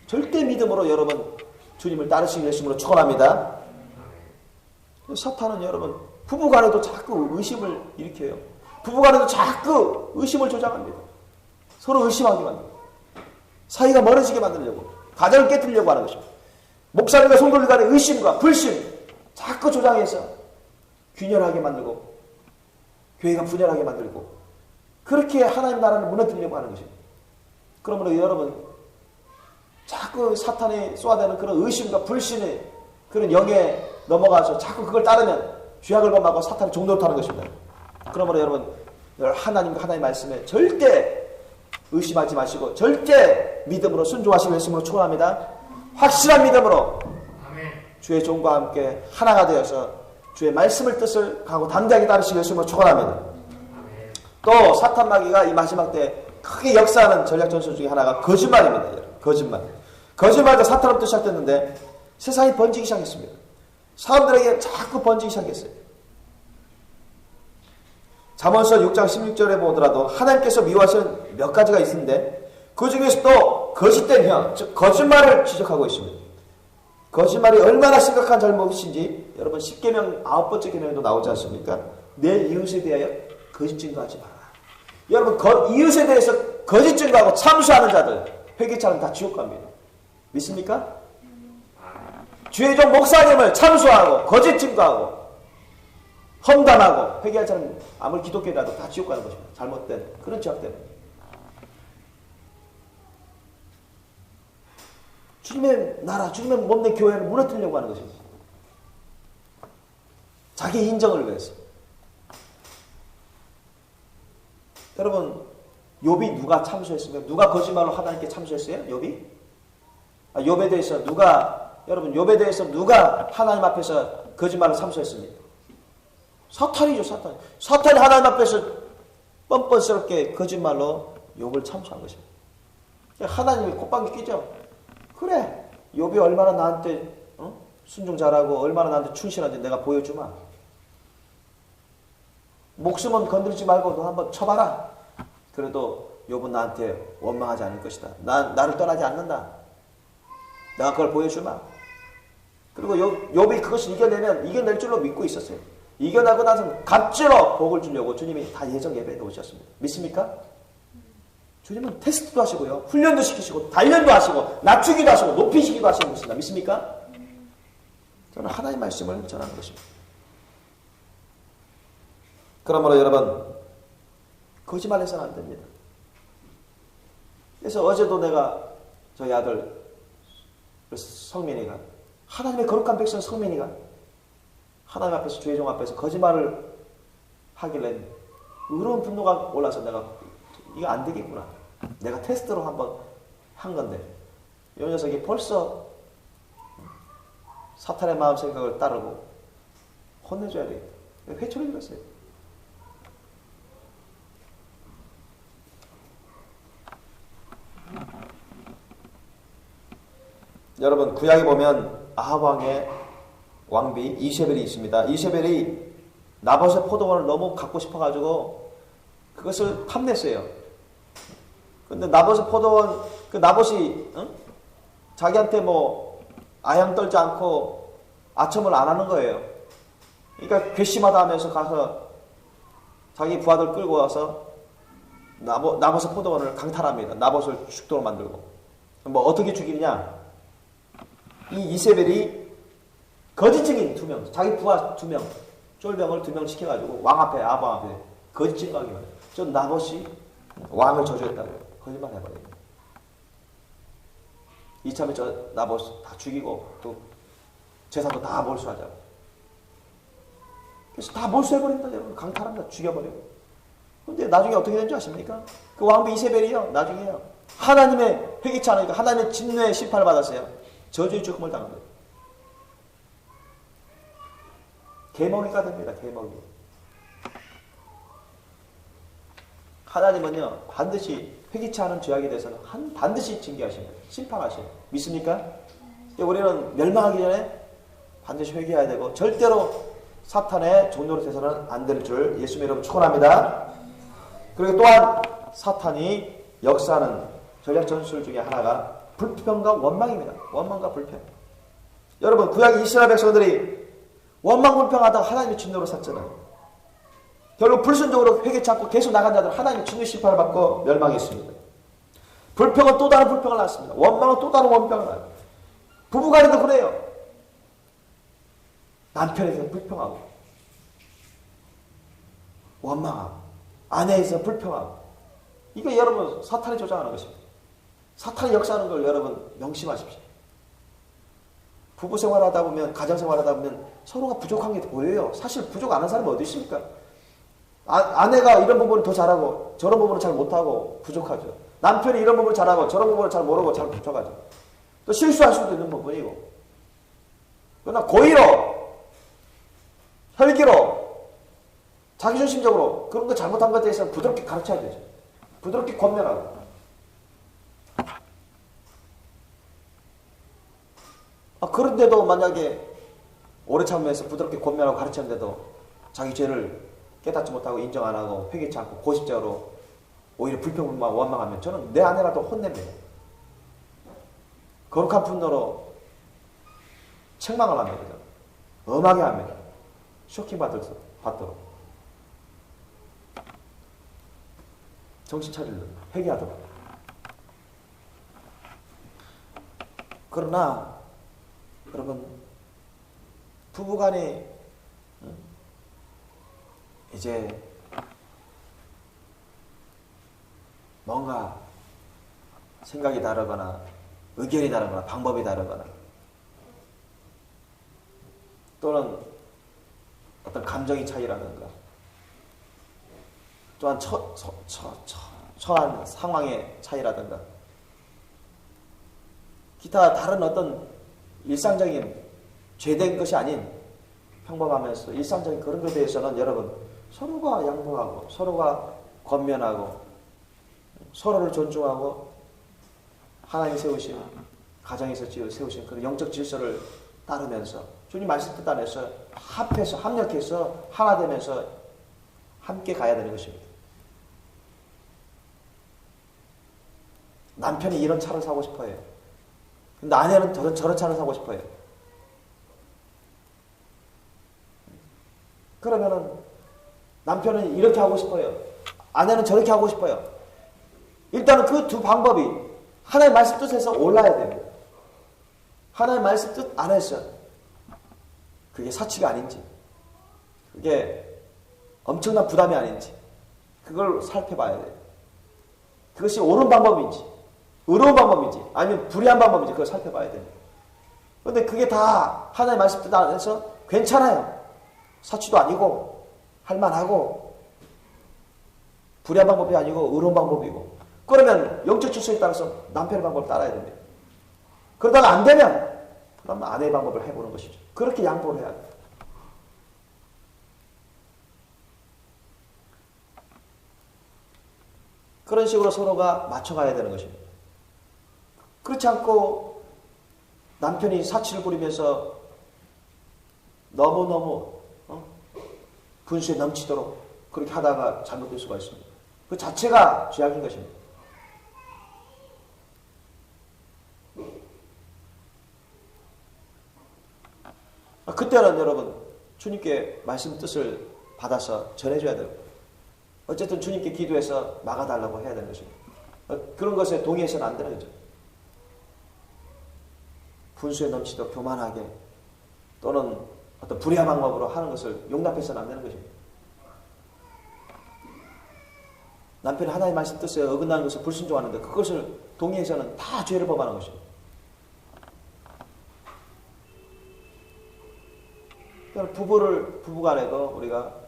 절대 믿음으로 여러분 주님을 따르시기 열심으로 축원합니다. 사탄은 여러분 부부간에도 자꾸 의심을 일으켜요. 부부간에도 자꾸 의심을 조장합니다. 서로 의심하게 만듭니다. 사이가 멀어지게 만들려고 가정을 깨뜨리려고 하는 것입니다. 목사님과 성도들 간의 의심과 불신 자꾸 조장해서 균열하게 만들고 교회가 분열하게 만들고 그렇게 하나님 나라를 무너뜨리려고 하는 것입니다. 그러므로 여러분 자꾸 사탄이 쏘아대는 그런 의심과 불신의 그런 영에 넘어가서 자꾸 그걸 따르면 죄악을 범하고 사탄의 종노릇 하는 것입니다. 그러므로 여러분 하나님과 하나님의 말씀에 절대 의심하지 마시고 절대 믿음으로 순종하시기 위해서 축원합니다. 확실한 믿음으로 주의 종과 함께 하나가 되어서 주의 말씀을 뜻을 가고 담대하게 따르시기 위해서 축원합니다. 또 사탄 마귀가 이 마지막 때 크게 역사하는 전략 전술 중에 하나가 거짓말입니다. 거짓말도 사탄으로부터 시작됐는데 세상이 번지기 시작했습니다. 사람들에게 자꾸 번지기 시작했어요. 잠언서 6장 16절에 보더라도 하나님께서 미워하시는 몇 가지가 있는데 그 중에서도 거짓된 형, 즉 거짓말을 지적하고 있습니다. 거짓말이 얼마나 심각한 잘못인지 여러분 10계명 9번째 계명에도 나오지 않습니까? 내 이웃에 대하여 거짓 증거하지 마라. 여러분 이웃에 대해서 거짓 증거하고 참수하는 자들 회개치 않으면 다 지옥 갑니다. 믿습니까? 주의 종 목사님을 참수하고 거짓 증거하고 험담하고 회개하지 않으면 아무리 기독교라도 다 지옥 가는 것입니다. 잘못된 그런 죄악 때문에. 주님의 나라, 주님의 몸된 교회를 무너뜨리려고 하는 것입니다. 자기 인정을 위해서. 여러분 욥이 누가 참수했습니까? 누가 거짓말로 하나님께 참수했어요? 욥이? 욥에 대해서 욥에 대해서 누가 하나님 앞에서 거짓말로 참수했습니까? 사탄이죠, 사탄. 사탄이 하나님 앞에서 뻔뻔스럽게 거짓말로 욥을 참수한 것입니다. 하나님이 콧방귀 끼죠. 그래, 욥이 얼마나 나한테 순종 잘하고 얼마나 나한테 충실한지 내가 보여주마. 목숨은 건들지 말고 너 한번 쳐봐라. 그래도 욥은 나한테 원망하지 않을 것이다. 나를 떠나지 않는다. 내가 그걸 보여주마. 그리고 욥이 그것을 이겨낼 줄로 믿고 있었어요. 이겨나고 나서 갑질로 복을 주려고 주님이 다 예정 예배에 놓으셨습니다. 믿습니까? 주님은 테스트도 하시고요. 훈련도 시키시고 단련도 하시고 낮추기도 하시고 높이시기도 하시는 것입니다. 믿습니까? 저는 하나님의 말씀을 전하는 것입니다. 그러므로 여러분 거짓말해서는 안 됩니다. 그래서 어제도 내가 저희 아들 성민이가 하나님의 거룩한 백성 성민이가 하나님 앞에서 주의 종 앞에서 거짓말을 하길래 의로운 분노가 올라서 내가 이거 안 되겠구나. 내가 테스트로 한번 한 건데 이 녀석이 벌써 사탄의 마음 생각을 따르고 혼내줘야 되겠다. 회초리 들었어요. 여러분 구약에 보면 아합 왕의 왕비 이세벨이 있습니다. 이세벨이 나봇의 포도원을 너무 갖고 싶어가지고 그것을 탐냈어요. 근데 나봇의 포도원 그 나봇이 자기한테 뭐 아양 떨지 않고 아첨을 안 하는 거예요. 그러니까 괘씸하다 하면서 가서 자기 부하들 끌고 와서 나봇의 포도원을 강탈합니다. 나봇을 죽도록 만들고. 뭐 어떻게 죽이느냐? 이 이세벨이 거짓 증인 2명, 자기 부하 2명, 쫄병을 2명 시켜가지고 왕 앞에, 아방 앞에 거짓 증거하기만 해요. 저 나봇이 왕을 저주했다고 거짓말 해버려요. 이참에 저 나봇 다 죽이고 또 재산도 다 몰수하자고. 그래서 다 몰수해버린다. 여러분 강탈합니다. 죽여버리고. 근데 나중에 어떻게 된 줄 아십니까? 그 왕비 이세벨이요. 나중에요. 하나님의 회개치 않으니까 하나님의 진노의 심판을 받았어요. 저주의 죽음을 당한 거예요. 개먹이가 됩니다. 개먹이. 하나님은요. 반드시 회개치 않은 죄악에 대해서는 반드시 징계하십니다. 심판하셔요. 믿습니까? 우리는 멸망하기 전에 반드시 회개해야 되고 절대로 사탄의 종노릇 해서는 안 될 줄 예수님 이름으로 축원합니다. 그리고 또한 사탄이 역사하는 전략 전술 중에 하나가 불평과 원망입니다. 원망과 불평. 여러분 구약 이스라엘 백성들이 원망 불평하다가 하나님의 진노로 샀잖아요. 결국 불순종으로 회개치 않고 계속 나간 자들 하나님의 진노 심판을 받고 멸망했습니다. 불평은 또 다른 불평을 낳습니다. 원망은 또 다른 원망을 낳아요. 부부간에도 그래요. 남편에 대해서 불평하고 원망하고 아내에 대해서 불평하고 이게 여러분 사탄이 조장하는 것입니다. 사탄이 역사하는 걸 여러분 명심하십시오. 부부 생활하다 보면 가정 생활하다 보면 서로가 부족한 게 보여요. 사실 부족 안 한 사람이 어디 있습니까? 아내가 이런 부분을 더 잘하고 저런 부분을 잘 못하고 부족하죠. 남편이 이런 부분을 잘하고 저런 부분을 잘 모르고 잘 부족하죠. 또 실수할 수도 있는 부분이고. 그러나 고의로 혈기로 자기중심적으로 그런 거 잘못한 것에 대해서는 부드럽게 가르쳐야 되죠. 부드럽게 권면하고. 그런데도 만약에 오래 참으면서 부드럽게 권면하고 가르쳤는데도 자기 죄를 깨닫지 못하고 인정 안 하고 회개치 않고 고집적으로 오히려 불평불만 원망하면 저는 내 아내라도 혼냅니다. 거룩한 분노로 책망을 합니다. 엄하게 합니다. 쇼킹 받도록. 정신 차리도록 회개하도록. 그러나 여러분 부부간에 이제 뭔가 생각이 다르거나 의견이 다르거나 방법이 다르거나 또는 어떤 감정의 차이라든가 또한 처한 상황의 차이라든가 기타 다른 어떤 일상적인 죄된 것이 아닌 평범하면서 일상적인 그런 것에 대해서는 여러분 서로가 양보하고 서로가 권면하고 서로를 존중하고 하나님이 세우신 가정에서 세우신 그런 영적 질서를 따르면서 주님 말씀 뜻 안에서 합해서 합력해서 하나 되면서 함께 가야 되는 것입니다. 남편이 이런 차를 사고 싶어요. 근데 아내는 저런 차를 사고 싶어요. 그러면은 남편은 이렇게 하고 싶어요. 아내는 저렇게 하고 싶어요. 일단은 그 두 방법이 하나님의 말씀 뜻에서 올라야 됩니다. 하나님의 말씀 뜻 안에서 그게 사치가 아닌지 그게 엄청난 부담이 아닌지 그걸 살펴봐야 돼요. 그것이 옳은 방법인지 의로운 방법인지 아니면 불의한 방법인지 그걸 살펴봐야 됩니다. 그런데 그게 다 하나님의 말씀 뜻 안에서 괜찮아요. 사치도 아니고 할만하고 불의한 방법이 아니고 의로운 방법이고 그러면 영적 질서에 따라서 남편의 방법을 따라야 됩니다. 그러다가 안 되면 그럼 아내의 방법을 해보는 것이죠. 그렇게 양보를 해야 돼요. 그런 식으로 서로가 맞춰가야 되는 것입니다. 그렇지 않고 남편이 사치를 부리면서 너무너무 분수에 넘치도록 그렇게 하다가 잘못될 수가 있습니다. 그 자체가 죄악인 것입니다. 그때는 여러분 주님께 말씀 뜻을 받아서 전해줘야 돼요. 어쨌든 주님께 기도해서 막아달라고 해야 되는 것입니다. 그런 것에 동의해서는 안 되는 거죠. 분수에 넘치도록 교만하게 또는 어떤 불의한 방법으로 하는 것을 용납해서는 안 되는 것입니다. 남편이 하나님의 말씀 뜻에 어긋나는 것을 불순종하는데 그것을 동의해서는 다 죄를 범하는 것입니다. 부부간에도 우리가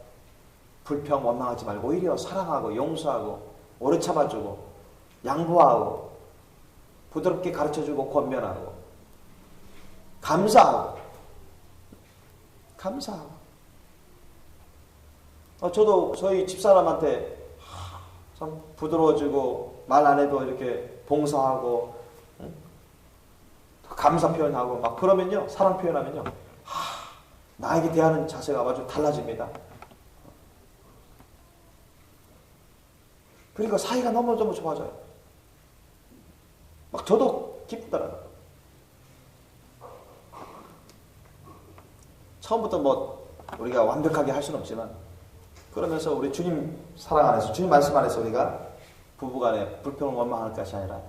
불평 원망하지 말고 오히려 사랑하고 용서하고 오래 참아주고 양보하고 부드럽게 가르쳐주고 권면하고 감사하고 저도 저희 집사람한테 참 부드러워지고 말 안 해도 이렇게 봉사하고 감사 표현하고 막 그러면요, 사랑 표현하면요, 나에게 대하는 자세가 아주 달라집니다. 그러니까 사이가 너무너무 좋아져요. 막 저도 기쁘더라고요. 처음부터 뭐 우리가 완벽하게 할 수는 없지만 그러면서 우리 주님 사랑 안에서, 주님 말씀 안에서 우리가 부부간에 불평을 원망할 것이 아니라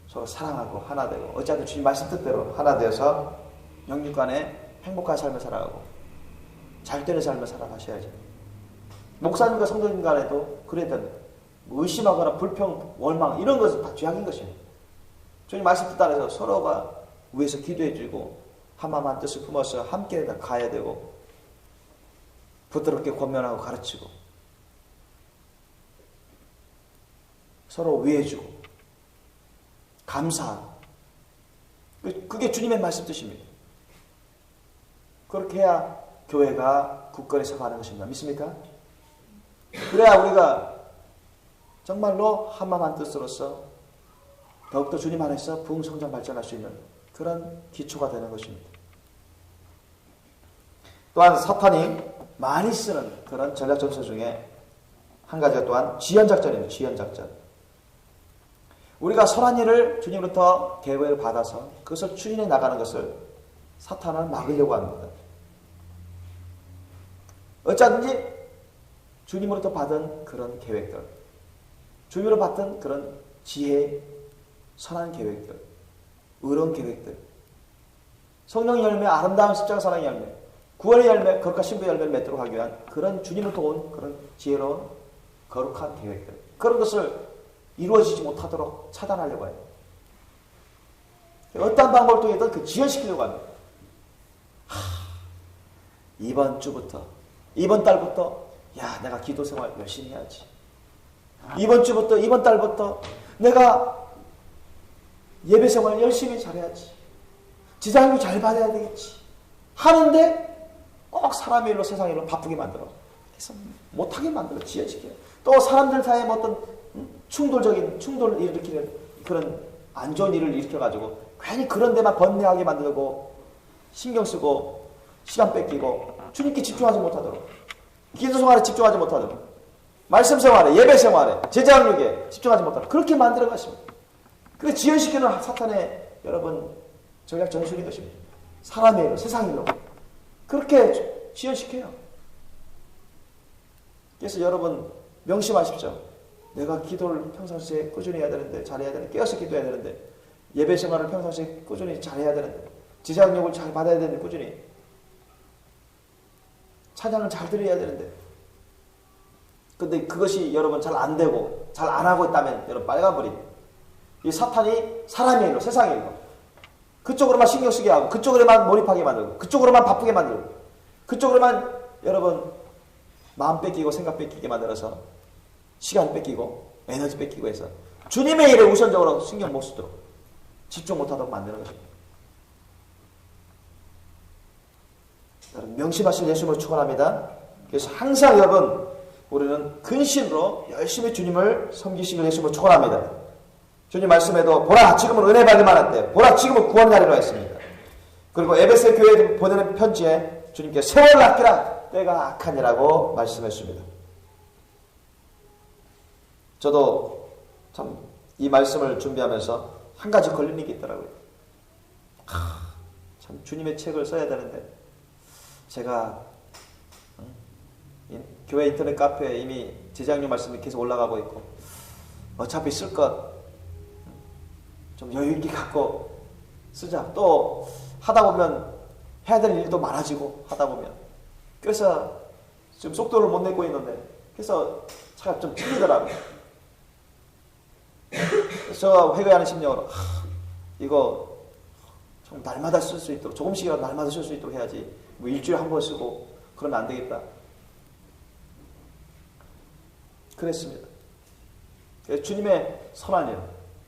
서로 사랑하고 하나 되고 어찌하든 주님 말씀 뜻대로 하나 되어서 영육간에 행복한 삶을 살아가고 잘 되는 삶을 살아가셔야죠. 목사님과 성도님 간에도 그래야 됩니다. 의심하거나 불평, 원망 이런 것은 다 죄악인 것입니다. 주님 말씀 뜻 안에서 서로가 위해서 기도해주고 한마음 한 뜻을 품어서 함께 가야 되고 부드럽게 권면하고 가르치고 서로 위해주고 감사하고 그게 주님의 말씀 뜻입니다. 그렇게 해야 교회가 굳건히 서가는 것입니다. 믿습니까? 그래야 우리가 정말로 한마음 한 뜻으로서 더욱더 주님 안에서 부흥 성장 발전할 수 있는 그런 기초가 되는 것입니다. 또한 사탄이 많이 쓰는 그런 전략 전술 중에 한 가지가 또한 지연작전입니다. 지연작전. 우리가 선한 일을 주님으로부터 계획을 받아서 그것을 추진해 나가는 것을 사탄은 막으려고 합니다. 어쩌든지 주님으로부터 받은 그런 계획들, 주님으로 받은 그런 지혜, 선한 계획들, 의로운 계획들, 성령의 열매, 아름다운 십자가 사랑의 열매, 구원의 열매, 거룩한 신부의 열매를 맺도록 하기 위한 그런 주님으로부터 온 그런 지혜로운 거룩한 계획들, 그런 것을 이루어지지 못하도록 차단하려고 해요. 어떤 방법을 통해서 그 지연시키려고 합니다. 이번 주부터, 이번 달부터 내가 기도 생활 열심히 해야지. 이번 주부터, 이번 달부터 내가 예배 생활 열심히 잘해야지. 지장을 잘 받아야 되겠지. 하는데 꼭 사람의 일로 세상의 일로 바쁘게 만들어. 그래서 못하게 만들어. 지연시켜요. 또 사람들 사이에 어떤 충돌을 일으키는 그런 안 좋은 일을 일으켜가지고 괜히 그런 데만 번뇌하게 만들고 신경 쓰고 시간 뺏기고 주님께 집중하지 못하도록, 기도 생활에 집중하지 못하도록, 말씀 생활에, 예배 생활에, 제자 훈육에 집중하지 못하도록 그렇게 만들어 가십니다. 그게 지연시키는 사탄의 여러분 전략 전술인 것입니다. 사람의 일로, 세상의 일로 그렇게 지연시켜요. 그래서 여러분 명심하십시오. 내가 기도를 평상시에 꾸준히 해야 되는데, 잘해야 되는데, 깨어서 기도해야 되는데, 예배 생활을 평상시에 꾸준히 잘해야 되는데, 지장력을 잘 받아야 되는데, 꾸준히 찬양을 잘 드려야 되는데, 근데 그것이 여러분 잘 안 되고 잘 안 하고 있다면 여러분 빨간불입니다. 이 사탄이 사람의 일로, 세상의 일로 그쪽으로만 신경 쓰게 하고, 그쪽으로만 몰입하게 만들고, 그쪽으로만 바쁘게 만들고, 그쪽으로만 여러분 마음 뺏기고 생각 뺏기게 만들어서 시간 뺏기고 에너지 뺏기고 해서 주님의 일에 우선적으로 신경 못 쓰도록, 집중 못하도록 만드는 것입니다. 여러분 명심하실 예수님을 축원합니다. 그래서 항상 여러분 우리는 근심으로 열심히 주님을 섬기시길 예수님을 축원합니다. 주님 말씀에도 보라 지금은 은혜 받을 만한 때, 보라 지금은 구원의 날이라고 했습니다. 그리고 에베소 교회에 보내는 편지에 주님께 세월을 아끼라 때가 악하니라고 말씀했습니다. 저도 참 이 말씀을 준비하면서 한 가지 걸리는 게 있더라고요. 참 주님의 책을 써야 되는데 제가 교회 인터넷 카페에 이미 재작년 말씀이 계속 올라가고 있고, 어차피 쓸 것 좀 여유 있게 갖고 쓰자. 또 하다 보면 해야 될 일도 많아지고 하다 보면, 그래서 지금 속도를 못 내고 있는데, 그래서 차가 좀 틀리더라고요. 저 회개하는 심령으로 이거 좀 날마다 쓸 수 있도록, 조금씩이라도 날마다 쓸 수 있도록 해야지. 뭐 일주일에 한 번 쓰고 그러면 안 되겠다. 그랬습니다. 주님의 선한 일,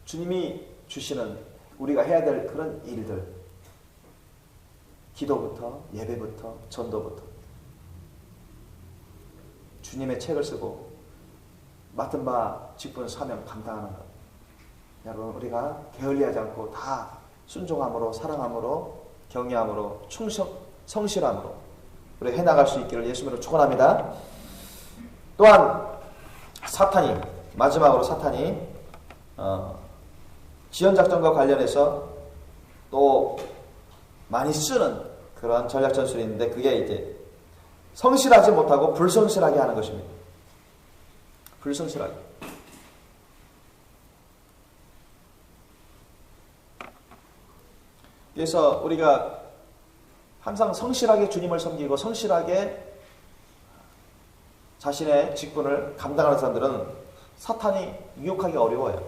주님이 주시는 우리가 해야 될 그런 일들, 기도부터 예배부터 전도부터 주님의 책을 쓰고 맡은 바 직분 사명 감당하는 것. 여러분, 우리가 게을리하지 않고 다 순종함으로, 사랑함으로, 경외함으로, 성실함으로 우리 해나갈 수 있기를 예수님으로 축원합니다. 또한 사탄이, 마지막으로 사탄이 지연작전과 관련해서 또 많이 쓰는 그런 전략 전술이 있는데, 그게 이제 성실하지 못하고 불성실하게 하는 것입니다. 불성실하게. 그래서 우리가 항상 성실하게 주님을 섬기고 성실하게 자신의 직분을 감당하는 사람들은 사탄이 유혹하기 어려워요.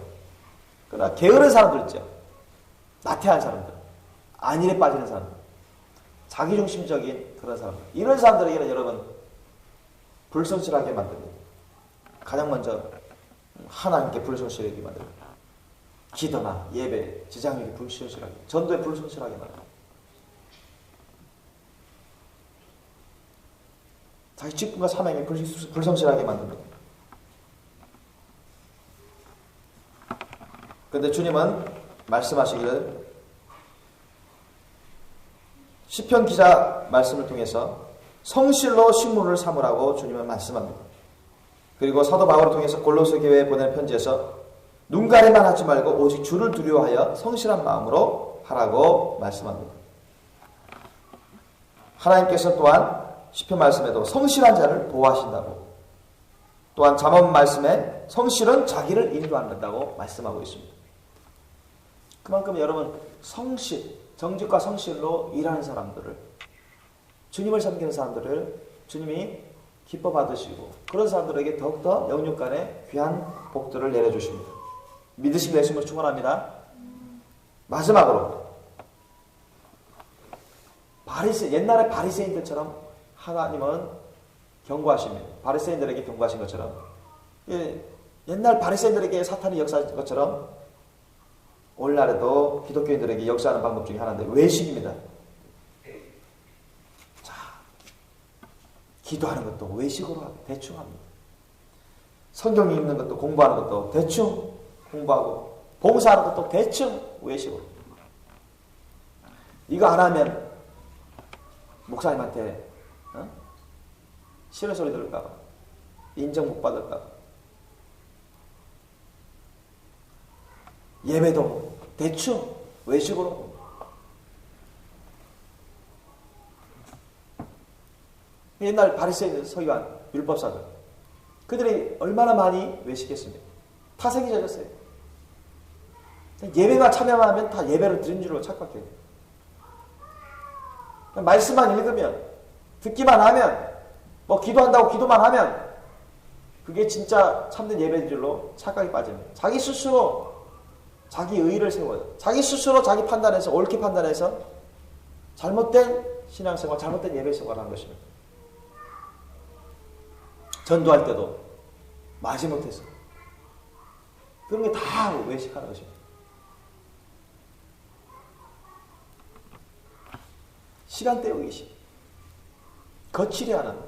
그러나 게으른 사람들 있죠. 나태한 사람들, 안일에 빠지는 사람들, 자기중심적인 그런 사람들, 이런 사람들에게는 여러분 불성실하게 만듭니다. 가장 먼저 하나님께 불성실하게 만듭니다. 기도나 예배, 지장에게 불성실하게, 전도에 불성실하게 만듭니다. 자기 직분과 사명에 불성실하게 만듭니다. 그런데 주님은 말씀하시기를, 시편 기자 말씀을 통해서 성실로 식물을 삼으라고 주님은 말씀합니다. 그리고 사도 바울을 통해서 골로새 교회에 보낸 편지에서 눈가리만 하지 말고 오직 주를 두려워하여 성실한 마음으로 하라고 말씀합니다. 하나님께서 또한 시편 말씀에도 성실한 자를 보호하신다고, 또한 잠언 말씀에 성실은 자기를 인도한다고 말씀하고 있습니다. 그만큼 여러분, 성실, 정직과 성실로 일하는 사람들을, 주님을 섬기는 사람들을 주님이 기뻐 받으시고, 그런 사람들에게 더욱더 영육간에 귀한 복들을 내려주십니다. 믿으시면 예수님을 축원합니다. 마지막으로 옛날에 바리새인들처럼 하나님은 경고하십니다. 바리새인들에게 경고하신 것처럼, 옛날 바리새인들에게 사탄이 역사한 것처럼 오늘날에도 기독교인들에게 역사하는 방법 중에 하나인데, 외식입니다. 자, 기도하는 것도 외식으로 하고 대충 합니다. 성경 읽는 것도, 공부하는 것도 대충 공부하고, 봉사하는 것도 대충 외식으로. 이거 안 하면 목사님한테 싫은 소리 들을까 봐, 인정 못 받을까 봐. 예배도 대충 외식으로. 옛날 바리새인, 서기관, 율법사들, 그들이 얼마나 많이 외식했습니까? 타색이 젖었어요. 예배가 참여만 하면 다 예배를 드린 줄로 착각해요. 말씀만 읽으면, 듣기만 하면, 뭐 기도한다고 기도만 하면 그게 진짜 참된 예배인 줄로 착각이 빠집니다. 자기 스스로 자기 의의를 세워요. 자기 스스로 자기 판단해서, 옳게 판단해서 잘못된 신앙생활, 잘못된 예배생활을 하는 것입니다. 전도할 때도 마지못해서 그런 게 다 외식하는 것입니다. 시간 때우기, 거칠게 하는,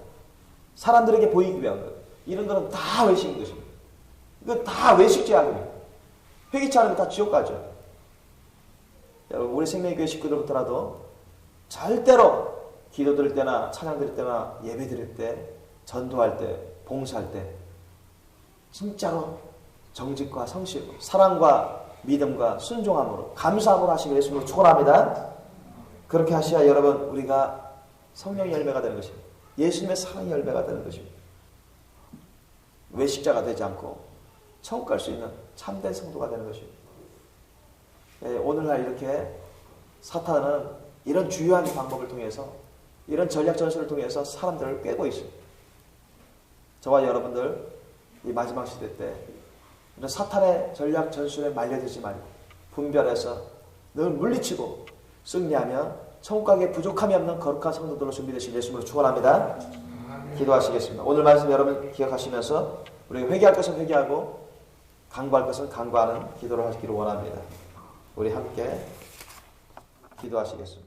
사람들에게 보이기 위한 것, 이런 거는 다 외식인 것입니다. 이거 다 외식죄 아닙니까? 회개치 않으면 다 지옥 가죠. 여러분, 우리 생명교회 식구들부터라도 절대로 기도 드릴 때나 찬양 드릴 때나 예배 드릴 때, 전도할 때, 봉사할 때 진짜로 정직과 성실, 사랑과 믿음과 순종함으로, 감사함으로 하시기를 예수님으로 축원합니다. 그렇게 하셔야 여러분, 우리가 성령의 열매가 되는 것입니다. 예수님의 사랑의 열매가 되는 것입니다. 외식자가 되지 않고 천국 갈 수 있는 참된 성도가 되는 것입니다. 오늘날 이렇게 사탄은 이런 주요한 방법을 통해서 이런 전략 전술을 통해서 사람들을 꿰고 있습니다. 저와 여러분들 이 마지막 시대 때 이런 사탄의 전략 전술에 말려들지 말고 분별해서 늘 물리치고 승리하며 천국 가기에 부족함이 없는 거룩한 성도들로 준비되신 예수님으로 축원합니다. 기도하시겠습니다. 오늘 말씀 여러분 기억하시면서 우리가 회개할 것은 회개하고 강구할 것은 강구하는 기도를 하시기를 원합니다. 우리 함께 기도하시겠습니다.